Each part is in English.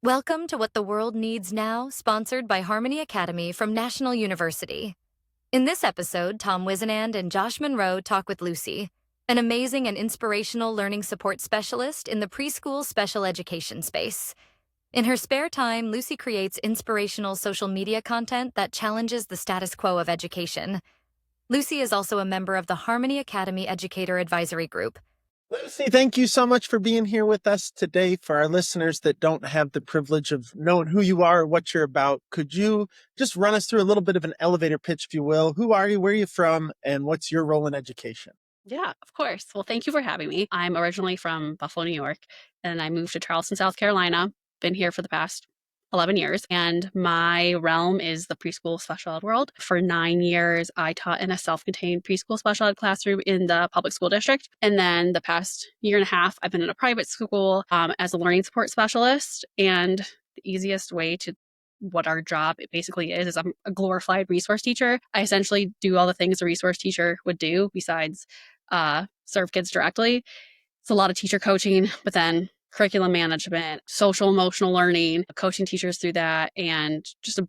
Welcome to What the World Needs Now, sponsored by Harmony Academy from National University. In this episode, Tom Whisinnand and Josh Monroe talk with Lucy, an amazing and inspirational learning support specialist in the preschool special education space. In her spare time, Lucy creates inspirational social media content that challenges the status quo of education. Lucy is also a member of the Harmony Academy Educator Advisory Group. Lucy, thank you so much for being here with us today. For our listeners that don't have the privilege of knowing who you are or what you're about, could you just run us through a little bit of an elevator pitch, if you will? Who are you, where are you from, and what's your role in education? Yeah, of course. Well, thank you for having me. I'm originally from Buffalo, New York, and I moved to Charleston, South Carolina. Been here for the past 11 years, and my realm is the preschool special ed world. For 9 years, I taught in a self-contained preschool special ed classroom in the public school district. And then the past year and a half, I've been in a private school as a learning support specialist. And the easiest way to what our job basically is I'm a glorified resource teacher. I essentially do all the things a resource teacher would do besides serve kids directly. It's a lot of teacher coaching, but then curriculum management, social emotional learning, coaching teachers through that, and just a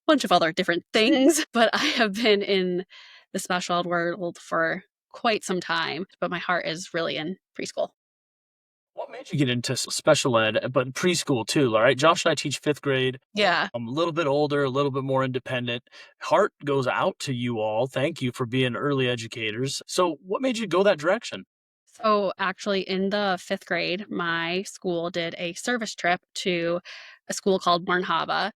bunch of other different things. But I have been in the special ed world for quite some time, but my heart is really in preschool. What made you get into special ed, but preschool too, all right? Josh and I teach fifth grade. Yeah. I'm a little bit older, a little bit more independent. Heart goes out to you all. Thank you for being early educators. So what made you go that direction? So actually, in the fifth grade, my school did a service trip to a school called Monroe.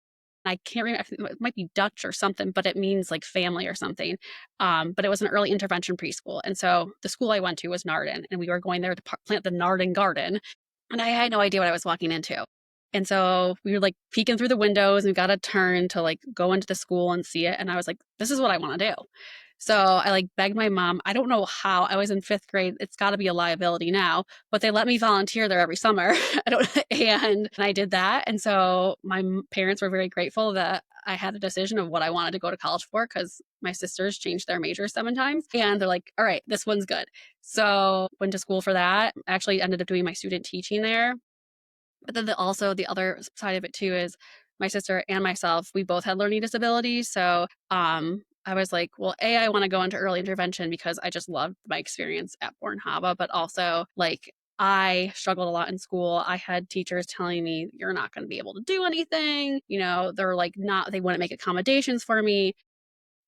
I can't remember, I think it might be Dutch or something, but it means like family or something. But it was an early intervention preschool. And so the school I went to was Narden, and we were going there to plant the Narden garden. And I had no idea what I was walking into. And so we were like peeking through the windows and we got a turn to like go into the school and see it. And I was like, this is what I want to do. So I like begged my mom. I don't know how. I was in fifth grade. It's got to be a liability now, but they let me volunteer there every summer. I don't, and I did that. And so my parents were very grateful that I had a decision of what I wanted to go to college for because my sisters changed their major 7 times, and they're like, "All right, this one's good." So went to school for that. Actually, ended up doing my student teaching there. But then also the other side of it too is my sister and myself, we both had learning disabilities. So I was like, well, I want to go into early intervention because I just loved my experience at Born-Hava, but also like I struggled a lot in school. I had teachers telling me, you're not going to be able to do anything. They're like, they wouldn't make accommodations for me.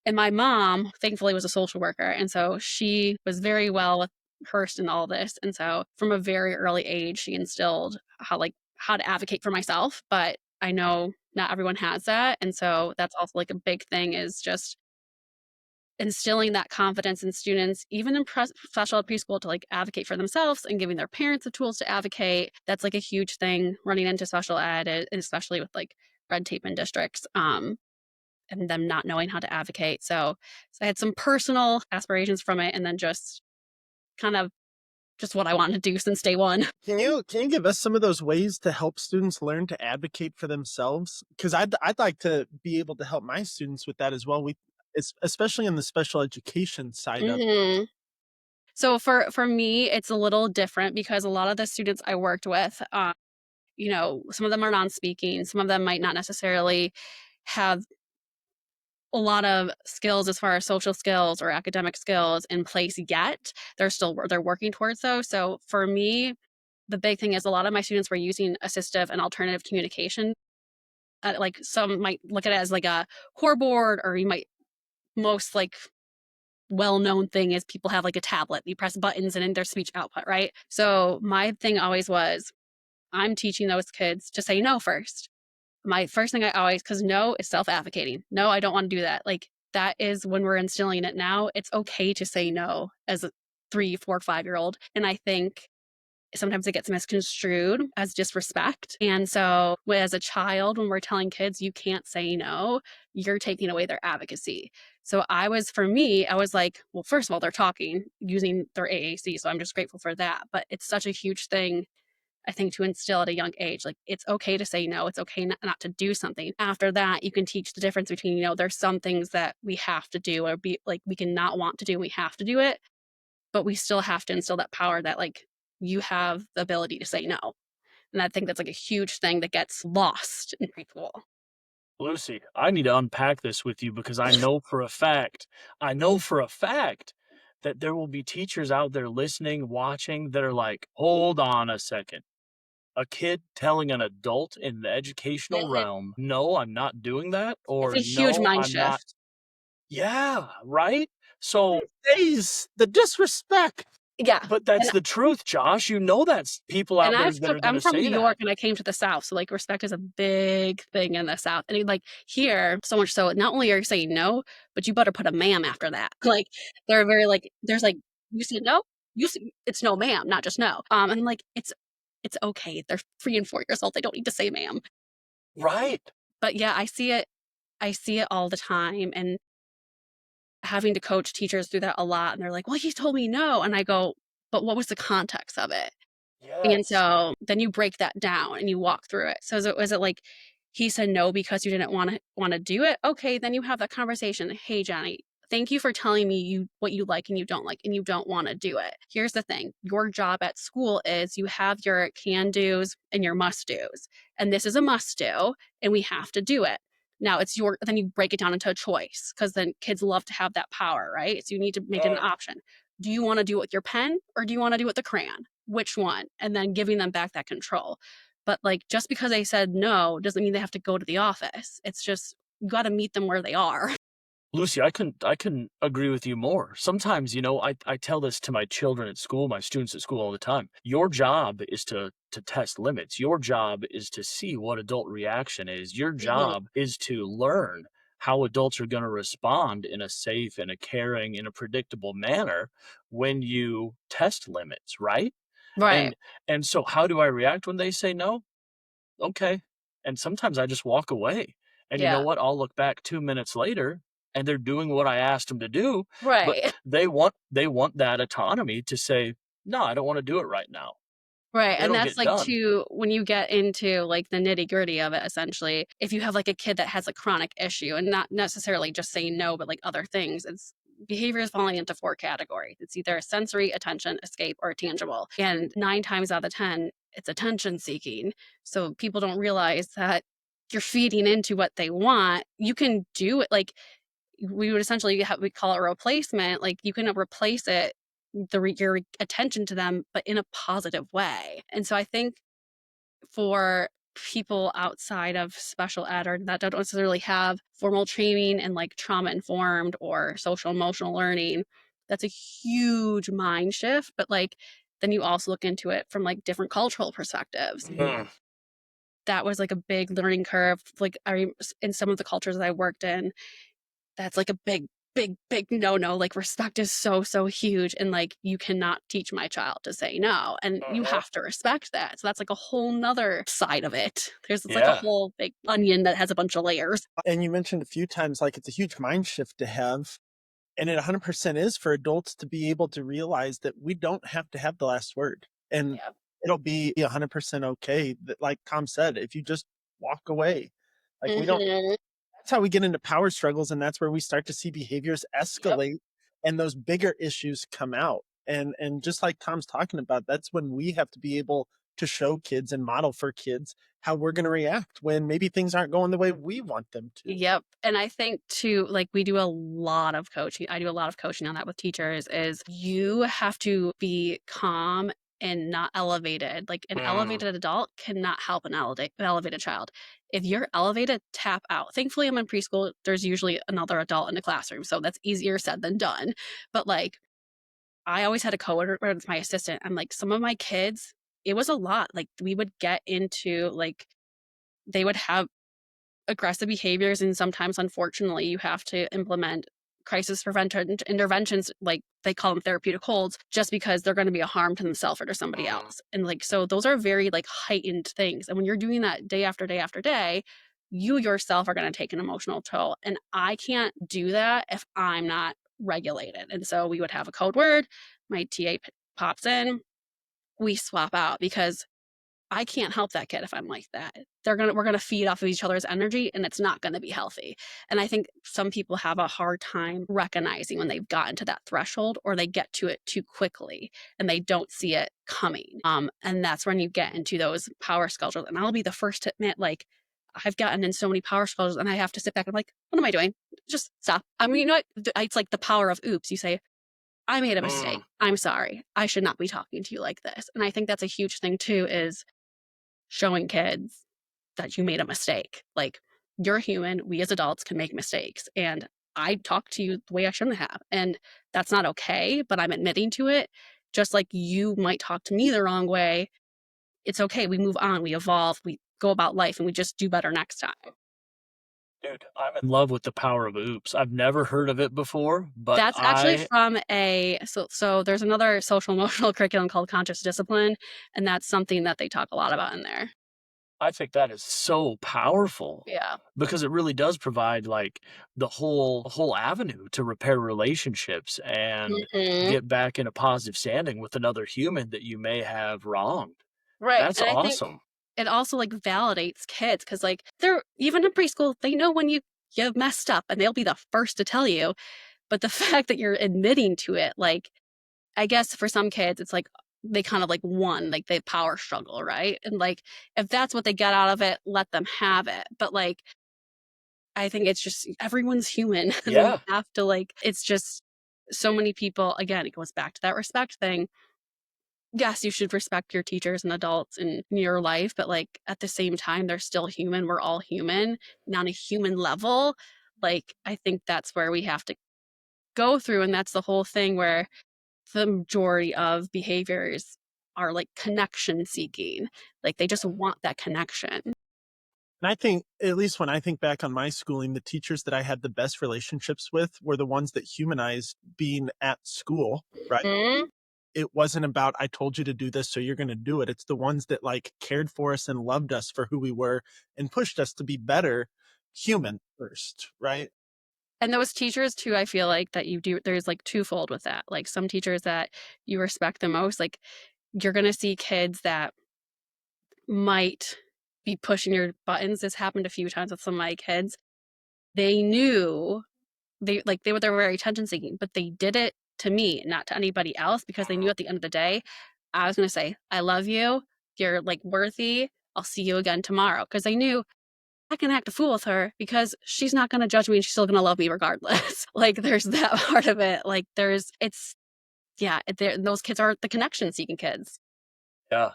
And my mom, thankfully, was a social worker. And so she was very well versed in all this. And so from a very early age, she instilled how to advocate for myself. But I know not everyone has that. And so that's also like a big thing is just instilling that confidence in students, even in special ed preschool, to like advocate for themselves and giving their parents the tools to advocate. That's like a huge thing running into special ed, and especially with like red tape in districts. And them not knowing how to advocate. So I had some personal aspirations from it, and then just kind of just what I wanted to do since day one. Can you give us some of those ways to help students learn to advocate for themselves? Because I'd like to be able to help my students with that as well. It's especially in the special education side of. Mhm. So for me, it's a little different because a lot of the students I worked with, some of them are non-speaking, some of them might not necessarily have a lot of skills as far as social skills or academic skills in place yet. They're working towards those. So for me, the big thing is a lot of my students were using assistive and alternative communication. Like some might look at it as like a core board, or you might most like well-known thing is people have like a tablet. You press buttons and then there's speech output, right? So my thing always was I'm teaching those kids to say no first. My first thing because no is self-advocating. No, I don't want to do that. Like that is when we're instilling it now. It's okay to say no as a 3, 4, 5-year-old. And I think sometimes it gets misconstrued as disrespect. And so as a child, when we're telling kids you can't say no, you're taking away their advocacy. So for me, I was like, well, first of all, they're talking using their AAC. So I'm just grateful for that. But it's such a huge thing, I think, to instill at a young age. Like, it's okay to say no. It's okay not to do something. After that, you can teach the difference between, there's some things that we have to do or be like, we can not want to do, and we have to do it, but we still have to instill that power that like you have the ability to say no. And I think that's like a huge thing that gets lost in preschool. Lucy, I need to unpack this with you because I know for a fact that there will be teachers out there listening, watching that are like, hold on a second. A kid telling an adult in the educational Mhm. realm, no, I'm not doing that, It's or a huge no, mind I'm not. shift. Yeah, right? So, Days, the disrespect. Yeah. but that's And the truth, Josh. You know that's people out there that are going I'm to from say New that. York and I came to the South. So like respect is a big thing in the South. And like here, so much so not only are you saying no, but you better put a ma'am after that. Like they're very like there's like you said no, it's no ma'am, not just no. And I'm like it's okay. They're 3 and 4 years old. They don't need to say ma'am. Right. But yeah, I see it all the time and having to coach teachers through that a lot. And they're like, well, he told me no. And I go, but what was the context of it? And Yes. so then you break that down and you walk through it. So was it like he said no because you didn't want to do it? Okay, then you have that conversation. Hey, Johnny, thank you for telling me what you like and you don't want to do it. Here's the thing. Your job at school is you have your can do's and your must do's. And this is a must do and we have to do it. Now then you break it down into a choice because then kids love to have that power, right? So you need to make it an option. Do you want to do it with your pen or do you want to do it with the crayon? Which one? And then giving them back that control. But like just because they said no doesn't mean they have to go to the office. It's just you got to meet them where they are. Lucy, I couldn't agree with you more. Sometimes, I tell this to my children at school, my students at school all the time. Your job is to test limits. Your job is to see what adult reaction is. Your Mhm. job is to learn how adults are going to respond in a safe, in a caring, in a predictable manner when you test limits, right? Right. And and so how do I react when they say no? Okay. And sometimes I just walk away. And you know Yeah. what? I'll look back 2 minutes later and they're doing what I asked them to do, but Right. they want that autonomy to say, "No, I don't wanna do it right now." Right. And It'll that's get like done. too when you get into like the nitty-gritty of it essentially. If you have like a kid that has a chronic issue and not necessarily just saying no, but like other things, it's behavior is falling into 4 categories. It's either sensory, attention, escape, or tangible. And 9 times out of 10, it's attention seeking. So people don't realize that you're feeding into what they want. You can do it like we would essentially we call it a replacement. Like you can replace it your attention to them, but in a positive way. And so I think for people outside of special ed or that don't necessarily have formal training and like trauma informed or social emotional learning, that's a huge mind shift. But like then you also look into it from like different cultural perspectives. Mm. That was like a big learning curve. Like in some of the cultures that I worked in, that's like a big no. Like respect is so huge. And like you cannot teach my child to say no. And you Mhm. have to respect that. So that's like a whole nother side of it. It's like a Yeah. whole big onion that has a bunch of layers. And you mentioned a few times, like it's a huge mind shift to have. And it 100% is for adults to be able to realize that we don't have to have the last word. And Yeah. it'll be 100% okay. That, like Tom said, if you just walk away, like we don't, Mhm. that's how we get into power struggles. And that's where we start to see behaviors Yep. escalate and those bigger issues come out. And just like Tom's talking about, that's when we have to be able to show kids and model for kids how we're going to react when maybe things aren't going the way we want them to. Yep. And I think too, like we do a lot of coaching. I do a lot of coaching on that with teachers is you have to be calm and not elevated. Like an Mm. elevated adult cannot help an elevated child. If you're elevated, tap out. Thankfully, I'm in preschool. There's usually another adult in the classroom. So that's easier said than done. But like I always had a coworker with my assistant. I'm like, some of my kids, it was a lot. Like we would get into like they would have aggressive behaviors and sometimes unfortunately you have to implement crisis prevention interventions like they call them therapeutic holds just because they're going to be a harm to themselves or to somebody Mm. else and like so those are very like heightened things and when you're doing that day after day after day you yourself are going to take an emotional toll and I can't do that if I'm not regulated and so we would have a code word my pops in we swap out because I can't help that kid if I'm like that. We're gonna feed off of each other's energy, and it's not gonna be healthy. And I think some people have a hard time recognizing when they've gotten to that threshold, or they get to it too quickly and they don't see it coming. And that's when you get into those power schedules. And I'll be the first to admit, like, I've gotten in so many power schedules and I have to sit back and I'm like, what am I doing? Just stop. I mean, you know what? It's like the power of oops. You say, I made a mistake. I'm sorry. I should not be talking to you like this. And I think that's a huge thing too, is showing kids that you made a mistake. Like, you're human. We as adults can make mistakes. And I talked to you the way I shouldn't have. And that's not okay, but I'm admitting to it. Just like you might talk to me the wrong way. It's okay. We move on. We evolve. We go about life and we just do better next time. Dude, I'm in love with the power of oops. I've never heard of it before, but That's actually from so there's another social emotional curriculum called conscious discipline, and that's something that they talk a lot about in there. I think that is so powerful Yeah. because it really does provide like the whole avenue to repair relationships and Mhm. get back in a positive standing with another human that you may have wronged. Right, That's and I think awesome. it also, like, validates kids because, like, they're even in preschool, they know when you've messed up, and they'll be the first to tell you, but the fact that you're admitting to it, like, I guess for some kids, it's like they kind of, like, won, like, they power struggle, right? And, like, if that's what they get out of it, let them have it, but, like, I think it's just everyone's human, and we Yeah. have to, like it's just so many people again, it goes back to that respect thing. Yes, you should respect your teachers and adults in your life, but, like, at the same time, they're still human, we're all human, and on a human level, like, I think that's where we have to go through, and that's the whole thing where the majority of behaviors are, like, connection seeking, like, they just want that connection. And I think, at least when I think back on my schooling, the teachers that I had the best relationships with were the ones that humanized being at school, right? Mhm. It wasn't about, I told you to do this, so you're going to do it. It's the ones that like cared for us and loved us for who we were and pushed us to be better human first, right? And those teachers too, I feel like that you do there's, like, twofold with that, like, some teachers that you respect the most, like, you're gonna see kids that might be pushing your buttons. This happened a few times with some of my kids. They knew they were very attention seeking, but they did it to me, not to anybody else, because they knew at the end of the day, I was gonna say, "I love you. You're, like, worthy. I'll see you again tomorrow." Because I knew I can act a fool with her because she's not gonna judge me and she's still gonna love me regardless. Like, there's that part of it. Like, there's it's yeah, those kids are the connection seeking kids. Yeah.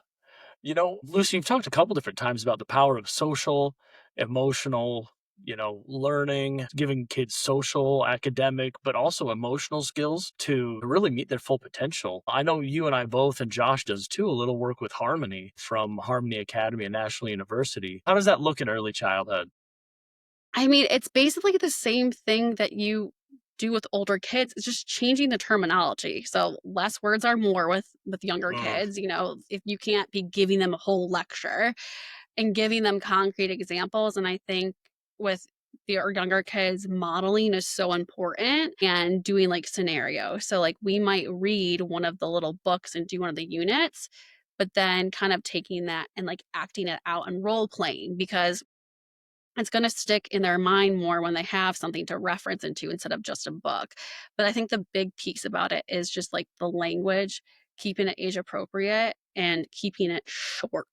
You know, Lucy, you've talked a couple different times about the power of social, emotional, learning, giving kids social, academic, but also emotional skills to really meet their full potential. I know you and I both, and Josh does too, a little work with Harmony from Harmony Academy and National University. How does that look in early childhood? I mean, it's basically the same thing that you do with older kids. It's just changing the terminology. So less words are more with younger Mm, kids. If you can't be giving them a whole lecture and giving them concrete examples. And I think with your younger kids, modeling is so important and doing like scenarios. So like we might read one of the little books and do one of the units, but then kind of taking that and like acting it out and role playing because it's going to stick in their mind more when they have something to reference into instead of just a book. But I think the big piece about it is just like the language, keeping it age appropriate and keeping it short.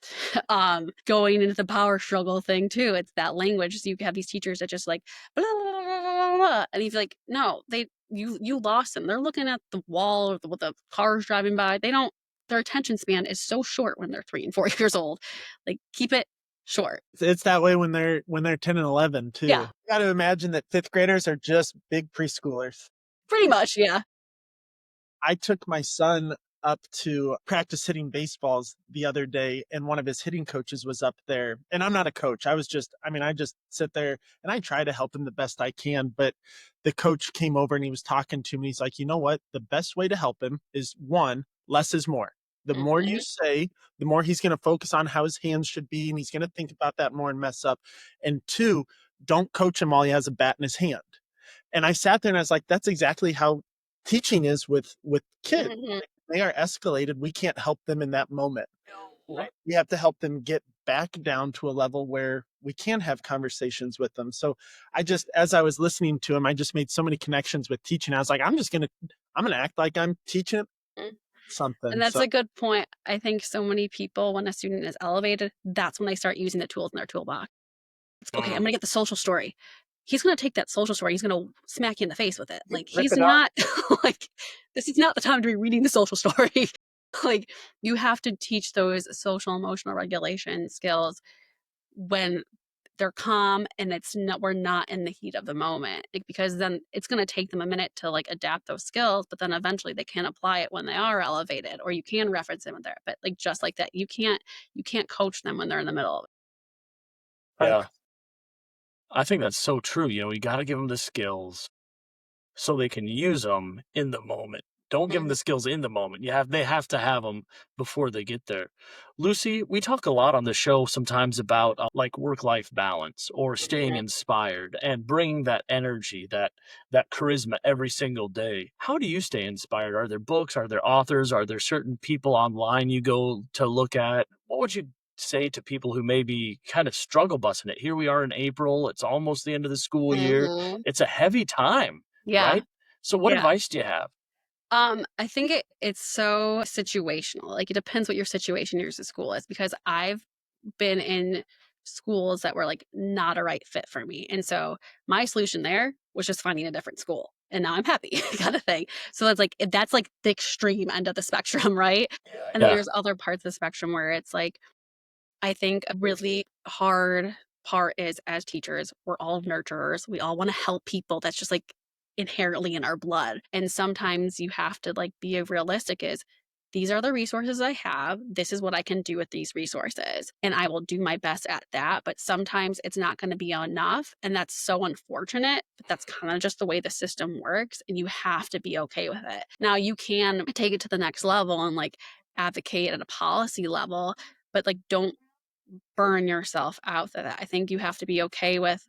Going into the power struggle thing too. It's that language. So you have these teachers that just like blah, blah, blah, blah, blah, and you feel like, no, you lost them. They're looking at the wall or with the cars driving by. They don't their attention span is so short when they're 3 and 4 years old. Like keep it short. It's that way when they're 10 and 11 Yeah. too. Got to imagine that fifth graders are just big preschoolers. Pretty much, yeah. I took my son up to practice hitting baseballs the other day, and one of his hitting coaches was up there. And I'm not a coach. I just sit there and I try to help him the best I can. But the coach came over and he was talking to me. He's like, you know what? The best way to help him is one, less is more. The more you Mhm, say, the more he's going to focus on how his hands should be. And he's going to think about that more and mess up. And two, don't coach him while he has a bat in his hand. And I sat there and I was like, that's exactly how teaching is with kids. mhm. They are escalated. We can't help them in that moment. We have to help them get back down to a level where we can have conversations with them. So as I was listening to him, I just made so many connections with teaching. I was like, I'm gonna act like I'm teaching Mm. something. And that's So a good point. I think so many people, when a student is elevated, that's when they start using the tools in their toolbox. It's, okay, I'm Mm. gonna get the social story. He's gonna take that social story, he's gonna smack you in the face with it. Like, rip he's it up. not like, this is not the time to be reading the social story. Like, you have to teach those social emotional regulation skills when they're calm and we're not in the heat of the moment, like, because then it's going to take them a minute to like adapt those skills, but then eventually they can apply it when they are elevated, or you can reference them when they're, but like just like that, you can't coach them when they're in the middle of it. Right. Yeah, I think that's so true. You got to give them the skills so they can use them in the moment. Don't give them Mhm. the skills in the moment. They have to have them before they get there. Lucy, we talk a lot on the show sometimes about like work-life balance or staying inspired and bringing that energy, that charisma every single day. How do you stay inspired? Are there books? Are there authors? Are there certain people online you go to look at? What would you say to people who maybe kind of struggle busing it? Here we are in April. It's almost the end of the school year. Mhm. It's a heavy time, Yeah. right? So what Yeah. advice do you have? I think it's so situational. Like, it depends what your situation yours at school is, because I've been in schools that were like not a right fit for me. And so my solution there was just finding a different school. And now I'm happy, kind of thing. So that's like the extreme end of the spectrum, right? And then Yeah. there's other parts of the spectrum where it's like, I think a really hard part is, as teachers, we're all nurturers. We all want to help people. That's just like inherently in our blood. And sometimes you have to like be realistic, is these are the resources I have. This is what I can do with these resources. And I will do my best at that. But sometimes it's not going to be enough. And that's so unfortunate. But that's kind of just the way the system works. And you have to be okay with it. Now, you can take it to the next level and like advocate at a policy level, but like don't burn yourself out for that. I think you have to be okay with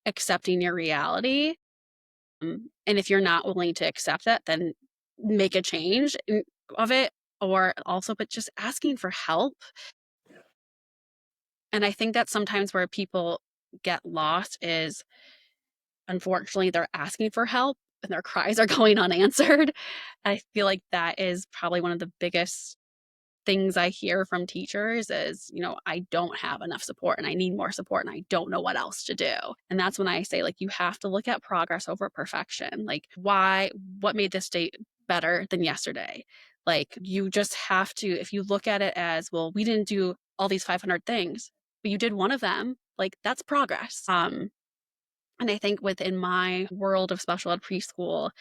accepting your reality. And if you're not willing to accept that, then make a change of it, or also, but just asking for help. And I think that's sometimes where people get lost is, unfortunately, they're asking for help and their cries are going unanswered. I feel like that is probably one of the biggest things I hear from teachers is, I don't have enough support and I need more support and I don't know what else to do. And that's when I say, like, you have to look at progress over perfection. Like, what made this day better than yesterday? Like, you just have to, if you look at it as, well, we didn't do all these 500 things, but you did one of them, like, that's progress. And I think within my world of special ed preschool,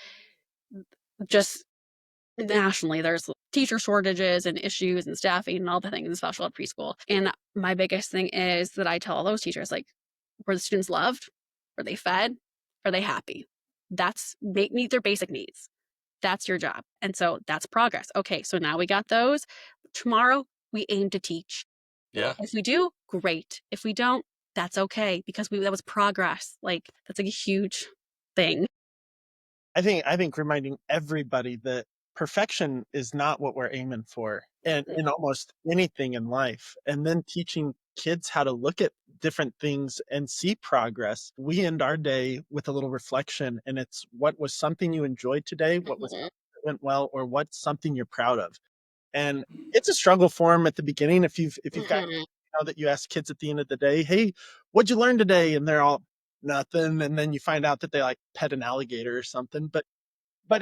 just nationally, there's teacher shortages and issues and staffing and all the things in special ed preschool. And my biggest thing is that I tell all those teachers, like, were the students loved? Were they fed? Are they happy? Meet their basic needs. That's your job. And so that's progress. Okay, so now we got those. Tomorrow, we aim to teach. Yeah. If we do, great. If we don't, that's okay, because that was progress. Like, that's like a huge thing. I think reminding everybody that perfection is not what we're aiming for and in almost anything in life. And then teaching kids how to look at different things and see progress. We end our day with a little reflection, and it's what was something you enjoyed today, what was Mhm. went well, or what's something you're proud of. And it's a struggle for them at the beginning. If you've got, Mhm. that you ask kids at the end of the day, hey, what'd you learn today? And they're all nothing. And then you find out that they like pet an alligator or something. But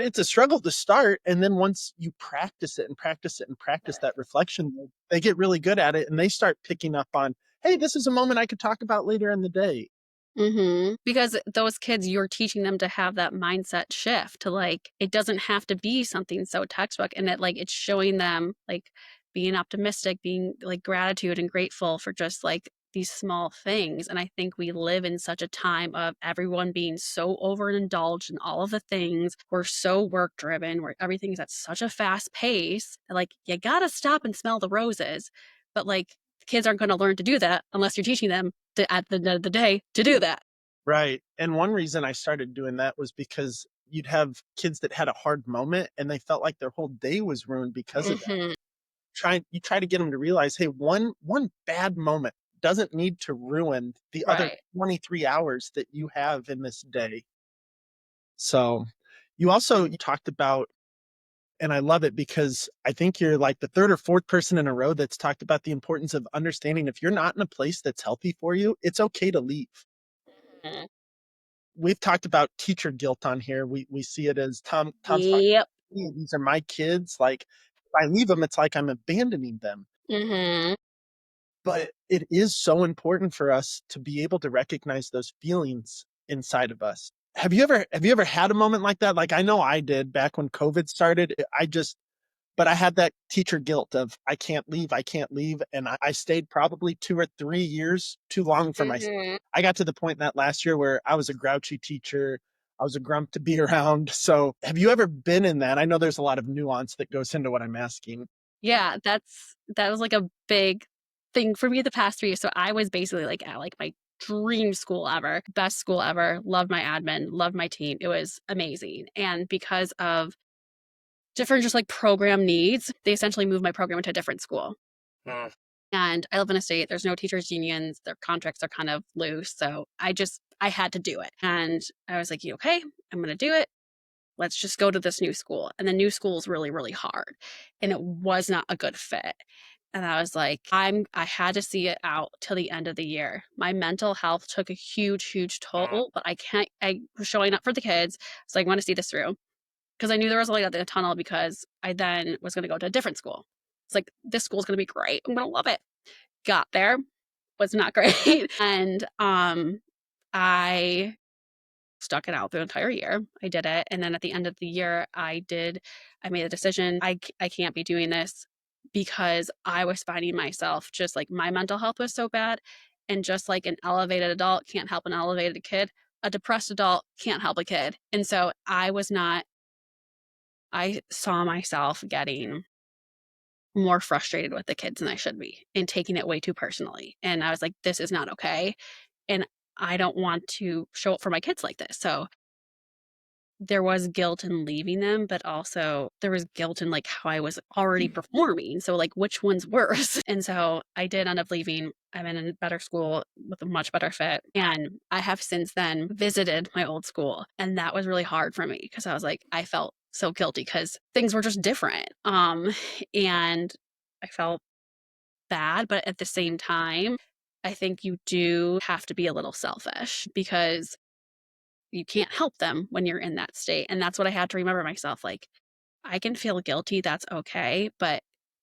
it's a struggle to start, and then once you practice it and practice it and practice that reflection, they get really good at it, and they start picking up on, "Hey, this is a moment I could talk about later in the day." Because those kids, you're teaching them to have that mindset shift to, like, it doesn't have to be something so textbook, and it's showing them, like, being optimistic, being, like, gratitude and grateful for just, like, these small things. And I think we live in such a time of everyone being so overindulged in all of the things. We're so work driven, where everything's at such a fast pace. Like, you gotta stop and smell the roses. But, like, kids aren't gonna learn to do that unless you're teaching them at the end of the day to do that. Right, and one reason I started doing that was because you'd have kids that had a hard moment, and they felt like their whole day was ruined because of that. Mhm. try to get them to realize, hey, one bad moment doesn't need to ruin the other Right. 23 hours that you have in this day. So you talked about, and I love it because I think you're like the third or fourth person in a row that's talked about the importance of understanding if you're not in a place that's healthy for you, it's okay to leave. Mhm. We've talked about teacher guilt on here. We see it as Tom's talking, Yep. "Hey, these are my kids. Like if I leave them, it's like I'm abandoning them." Mhm. But it is so important for us to be able to recognize those feelings inside of us. Have you ever had a moment like that? Like I know I did back when COVID started. But I had that teacher guilt of I can't leave, and I stayed probably 2 or 3 years too long for myself. Mhm. I got to the point in that last year where I was a grouchy teacher. I was a grump to be around. So, have you ever been in that? I know there's a lot of nuance that goes into what I'm asking. Yeah, that was like a big thing for me the past 3 years. So I was basically like at like my dream school ever, best school ever, loved my admin, loved my team. It was amazing. And because of different just like program needs, they essentially moved my program into a different school. Mm. And I live in a state, there's no teachers unions, their contracts are kind of loose. So I had to do it. And I was like, okay, I'm gonna do it. Let's just go to this new school. And the new school is really, really hard. And it was not a good fit. And I was like, I had to see it out till the end of the year. My mental health took a huge, huge Mm. toll, but I was showing up for the kids. So I want to see this through. Because I knew there was a light at the end of the tunnel because I then was going to go to a different school. It's like, this school's going to be great. I'm going to love it. Got there, was not great. And I stuck it out the entire year. I did it. And then at the end of the year, I made a decision. I can't be doing this because I was finding myself just like my mental health was so bad. And just like an elevated adult can't help an elevated kid, a depressed adult can't help a kid. And so I saw myself getting more frustrated with the kids than I should be and taking it way too personally. And I was like, this is not okay. And I don't want to show up for my kids like this. So there was guilt in leaving them, but also there was guilt in like how I was already performing. So like which one's worse? And so I did end up leaving. I'm in a better school with a much better fit. And I have since then visited my old school. And that was really hard for me because I was like, I felt so guilty because things were just different. And I felt bad, but at the same time, I think you do have to be a little selfish because you can't help them when you're in that state. And that's what I had to remember myself. Like, I can feel guilty, that's okay, but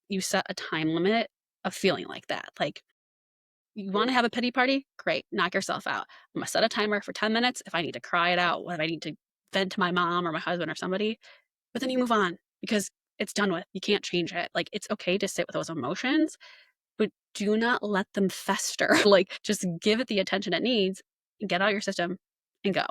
you set a time limit of feeling like that. Like, you want to have a pity party? Great, knock yourself out. I'm gonna set a timer for 10 minutes. If I need to cry it out, if I need to vent to my mom or my husband or somebody, but then you move on because it's done with. You can't change it. Like, it's okay to sit with those emotions, but do not let them fester. Like, just give it the attention it needs, get out of your system and go.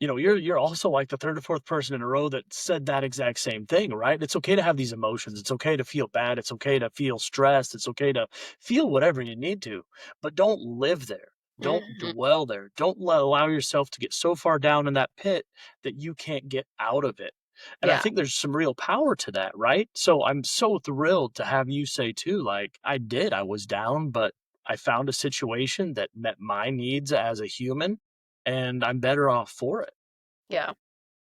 You're also like the third or fourth person in a row that said that exact same thing, right? It's okay to have these emotions. It's okay to feel bad. It's okay to feel stressed. It's okay to feel whatever you need to, but don't live there. Don't Mhm. dwell there. Don't allow yourself to get so far down in that pit that you can't get out of it. And I Yeah. think there's some real power to that, right? So I'm so thrilled to have you say too, like, I was down, but I found a situation that met my needs as a human and I'm better off for it. Yeah.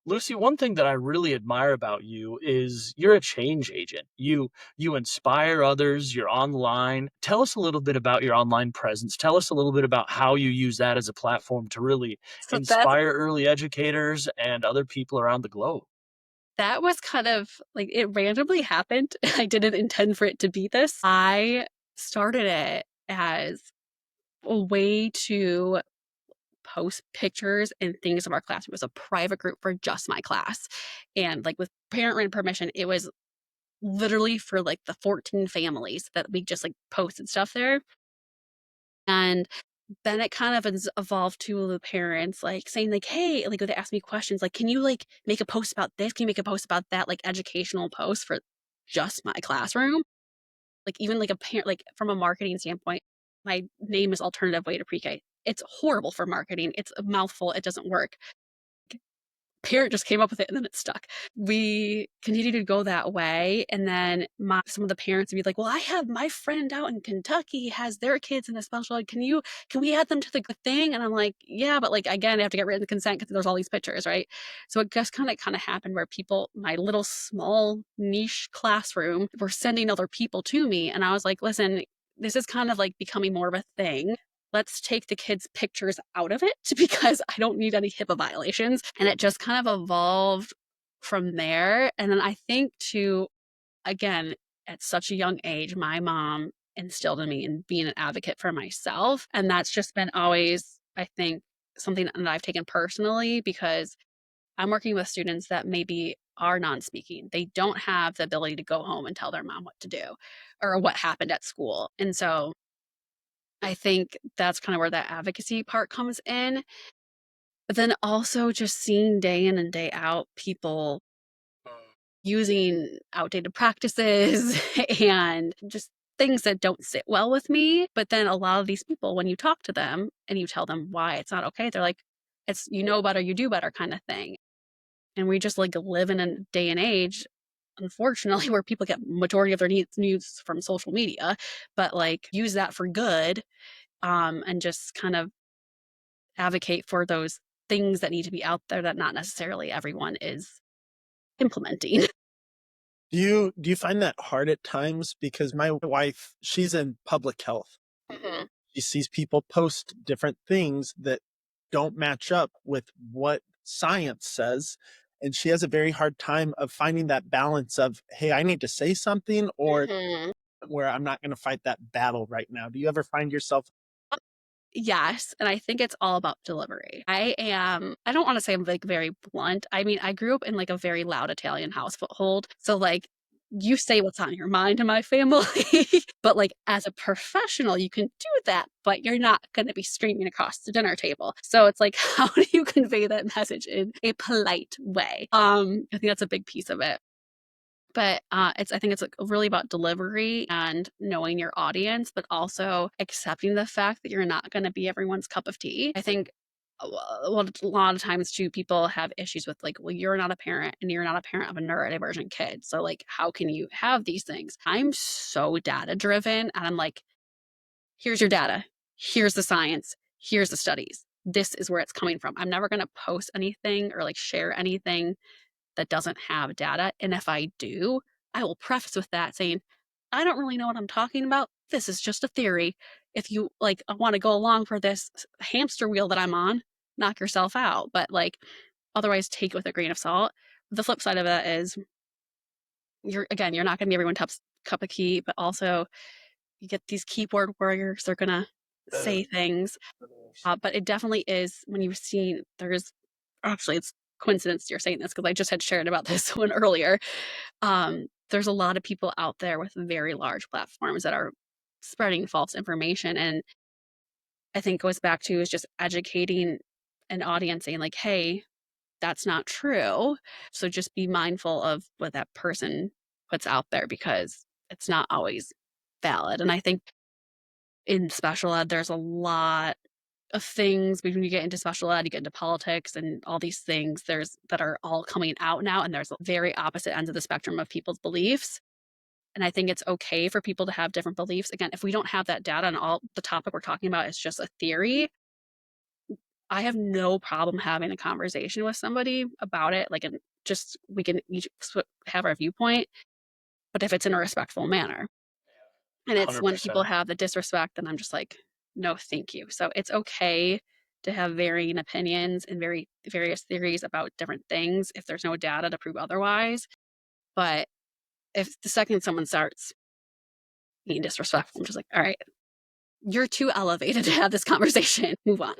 Lucy, one thing that I really admire about you is you're a change agent. You inspire others, you're online. Tell us a little bit about your online presence. Tell us a little bit about how you use that as a platform to really So inspire early educators and other people around the globe. that was kind of like it randomly happened. I didn't intend for it to be this. I started it as a way to post pictures and things of our class. It was a private group for just my class. And like with parent written permission, it was literally for like the 14 families that we just like posted stuff there. And then it kind of evolved to the parents like saying like, hey, like they ask me questions like, can you like make a post about this? Can you make a post about that? Like educational post for just my classroom. Like even like a parent, like from a marketing standpoint, my name is Alternative Way to Pre-K. It's horrible for marketing. It's a mouthful. It doesn't work. parent just came up with it and then it stuck. We continued to go that way. And then some of the parents would be like, well, I have my friend out in Kentucky has their kids in a special ed. Can we add them to the thing? And I'm like, yeah, but like, again, I have to get written consent because there's all these pictures, right? So it just kind of happened where people, my little small niche classroom, were sending other people to me. And I was like, listen, this is kind of like becoming more of a thing. Let's take the kids' pictures out of it because I don't need any HIPAA violations. And it just kind of evolved from there. And then I think again, at such a young age, my mom instilled in me in being an advocate for myself. And that's just been always, I think, something that I've taken personally because I'm working with students that maybe are non-speaking. They don't have the ability to go home and tell their mom what to do or what happened at school. And so I think that's kind of where that advocacy part comes in. But then also just seeing day in and day out people using outdated practices and just things that don't sit well with me. But then a lot of these people, when you talk to them and you tell them why it's not okay, they're like, it's you know better, you do better kind of thing. And we just like live in a day and age, unfortunately, where people get majority of their news from social media, but like use that for good, and just kind of advocate for those things that need to be out there that not necessarily everyone is implementing. Do you find that hard at times? Because my wife, she's in public health. Mhm. She sees people post different things that don't match up with what science says. And she has a very hard time of finding that balance of, hey, I need to say something, or Mhm. where I'm not going to fight that battle right now. Do you ever find yourself? Yes, and I think it's all about delivery. I don't wanna say I'm, like, very blunt. I mean, I grew up in, like, a very loud Italian household, so, like, you say what's on your mind in my family, but, like, as a professional, you can do that, but you're not gonna be screaming across the dinner table. So it's like, how do you convey that message in a polite way? I think that's a big piece of it. But, I think it's, like, really about delivery and knowing your audience, but also accepting the fact that you're not gonna be everyone's cup of tea. I think a lot of times too, people have issues with, like, "Well, you're not a parent, and you're not a parent of a neurodivergent kid, so, like, how can you have these things?" I'm so data driven, and I'm like, "Here's your data. Here's the science. Here's the studies. This is where it's coming from." I'm never gonna post anything or, like, share anything that doesn't have data. And if I do, I will preface with that saying, I don't really know what I'm talking about. This is just a theory. If you like want to go along for this hamster wheel that I'm on, knock yourself out. But like otherwise take it with a grain of salt. The flip side of that is you're not gonna be everyone's cup of tea, but also you get these keyboard warriors, they're gonna say things. But it definitely is when you see there's actually it's coincidence you're saying this because I just had shared about this one earlier. There's a lot of people out there with very large platforms that are spreading false information. And I think goes back to is just educating an audience saying, like, hey, that's not true. So just be mindful of what that person puts out there because it's not always valid. And I think in special ed, there's a lot of things when you get into special ed, you get into politics and all these things that are all coming out now, and there's very opposite ends of the spectrum of people's beliefs. And I think it's okay for people to have different beliefs. Again, if we don't have that data and all the topic we're talking about is just a theory, I have no problem having a conversation with somebody about it. Like, and just we can each have our viewpoint, but if it's in a respectful manner. And it's when people 100%. have the disrespect, then I'm just like, "No, thank you." So it's okay to have varying opinions and various theories about different things if there's no data to prove otherwise. But if the second someone starts being disrespectful, I'm just like, "All right, you're too elevated to have this conversation. Move on."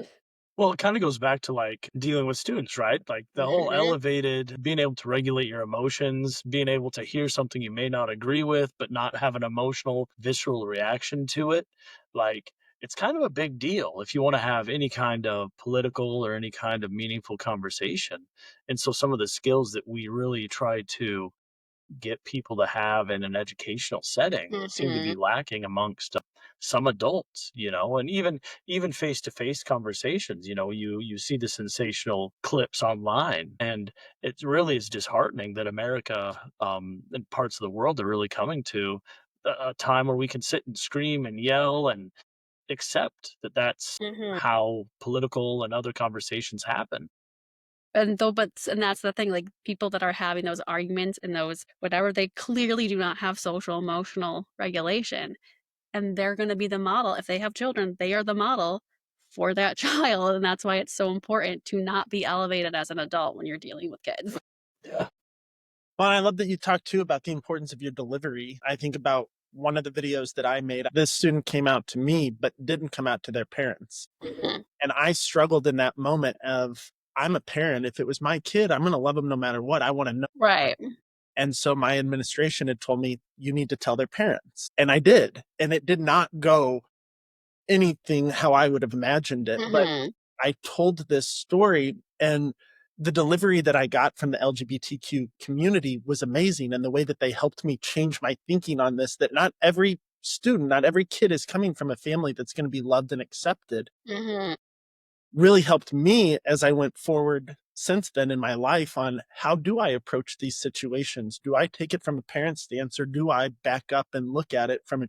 Well, it kind of goes back to like dealing with students, right? Like the whole Mhm. elevated, being able to regulate your emotions, being able to hear something you may not agree with, but not have an emotional, visceral reaction to it. Like it's kind of a big deal if you want to have any kind of political or any kind of meaningful conversation. And so some of the skills that we really try to get people to have in an educational setting seem to be Mhm. lacking amongst some adults, and even face-to-face conversations. You see the sensational clips online, and it really is disheartening that America, and parts of the world are really coming to a time where we can sit and scream and yell and accept that that's Mhm. how political and other conversations happen. And that's the thing, like, people that are having those arguments and those whatever, they clearly do not have social emotional regulation, and they're gonna be the model. If they have children, they are the model for that child, and that's why it's so important to not be elevated as an adult when you're dealing with kids. Yeah. Well, I love that you talked too about the importance of your delivery. I think about one of the videos that I made. This student came out to me, but didn't come out to their parents. Mhm. And I struggled in that moment of, I'm a parent. If it was my kid, I'm going to love them no matter what. I want to know. Right. And so my administration had told me, you need to tell their parents. And I did. And it did not go anything how I would have imagined it. But Mhm. I told this story, and the delivery that I got from the LGBTQ community was amazing. And the way that they helped me change my thinking on this, that not every student, not every kid is coming from a family that's going to be loved and accepted, Mhm. really helped me as I went forward since then in my life on how do I approach these situations? Do I take it from a parent's stance, or do I back up and look at it from a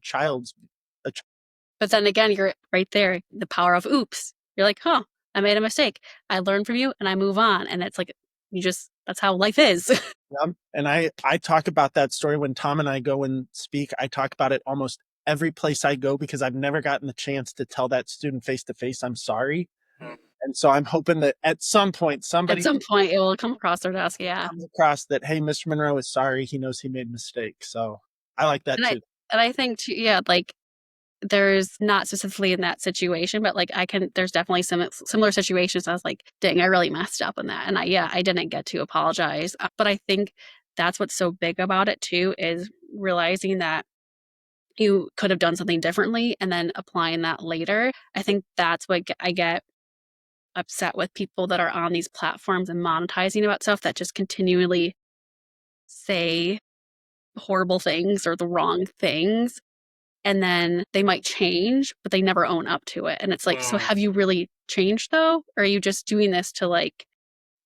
But then again, you're right there, the power of oops. You're like, "Huh, I made a mistake. I learn from you and I move on." And it's like, that's how life is. And I talk about that story when Tom and I go and speak. I talk about it almost every place I go because I've never gotten the chance to tell that student face to face, I'm sorry. And so I'm hoping that at some point At somebody some point, it will come across their desk, yeah. comes across that, hey, Mr. Monroe is sorry. He knows he made a mistake. So I like that And I too. and I think too, yeah, like, there's not specifically in that situation, but, like, there's definitely some similar situations. I was like, "Dang, I really messed up in that." And I didn't get to apologize, but I think that's what's so big about it too, is realizing that you could have done something differently and then applying that later. I think that's what I get upset with people that are on these platforms and monetizing about stuff that just continually say horrible things or the wrong things, and then they might change, but they never own up to it. And it's like, so Mm. have you really changed though? Or are you just doing this to like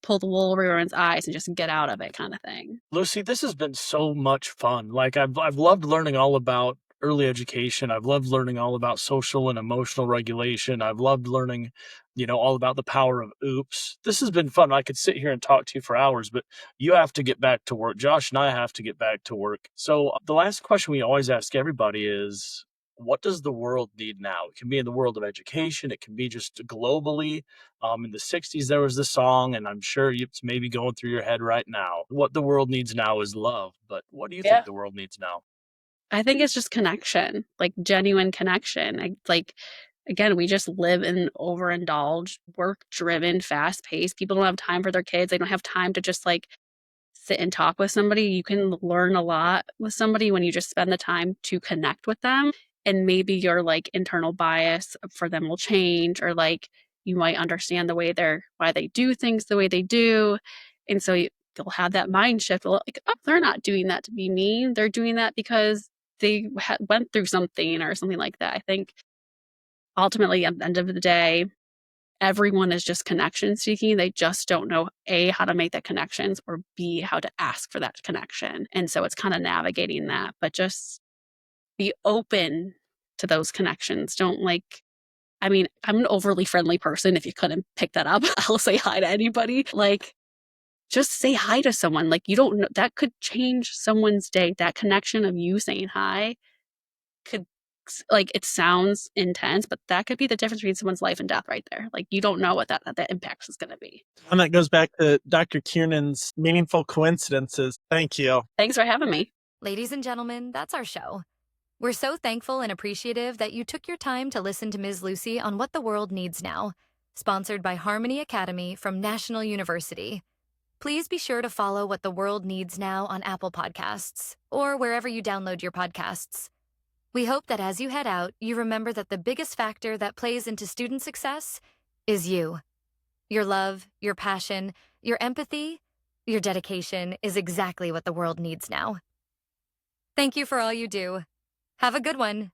pull the wool over everyone's eyes and just get out of it kind of thing? Lucy, this has been so much fun. Like I've loved learning all about early education. I've loved learning all about social and emotional regulation. I've loved learning, all about the power of oops. This has been fun. I could sit here and talk to you for hours, but you have to get back to work. Josh and I have to get back to work. So the last question we always ask everybody is, what does the world need now? It can be in the world of education. It can be just globally. In the 60s, there was this song, and I'm sure it's maybe going through your head right now. What the world needs now is love. But what do you Yeah. think the world needs now? I think it's just connection, like genuine connection. Again, we just live in overindulged, work driven, fast paced. People don't have time for their kids. They don't have time to just like sit and talk with somebody. You can learn a lot with somebody when you just spend the time to connect with them. And maybe your like internal bias for them will change, or like you might understand why they do things the way they do. And so you'll have that mind shift. Like, oh, they're not doing that to be mean. They're doing that because they went through something or something like that. I think ultimately at the end of the day, everyone is just connection seeking. They just don't know A, how to make that connections, or B, how to ask for that connection. And so it's kind of navigating that, but just be open to those connections. Don't I'm an overly friendly person. If you couldn't pick that up, I'll say hi to anybody. Like, just say hi to someone. Like, you don't know, that could change someone's day. That connection of you saying hi could, like, it sounds intense, but that could be the difference between someone's life and death right there. Like, you don't know what that impact is going to be. And that goes back to Dr. Kiernan's meaningful coincidences. Thank you. Thanks for having me. Ladies and gentlemen, that's our show. We're so thankful and appreciative that you took your time to listen to Ms. Lucy on What the World Needs Now, sponsored by Harmony Academy from National University. Please be sure to follow What the World Needs Now on Apple Podcasts or wherever you download your podcasts. We hope that as you head out, you remember that the biggest factor that plays into student success is you. Your love, your passion, your empathy, your dedication is exactly what the world needs now. Thank you for all you do. Have a good one.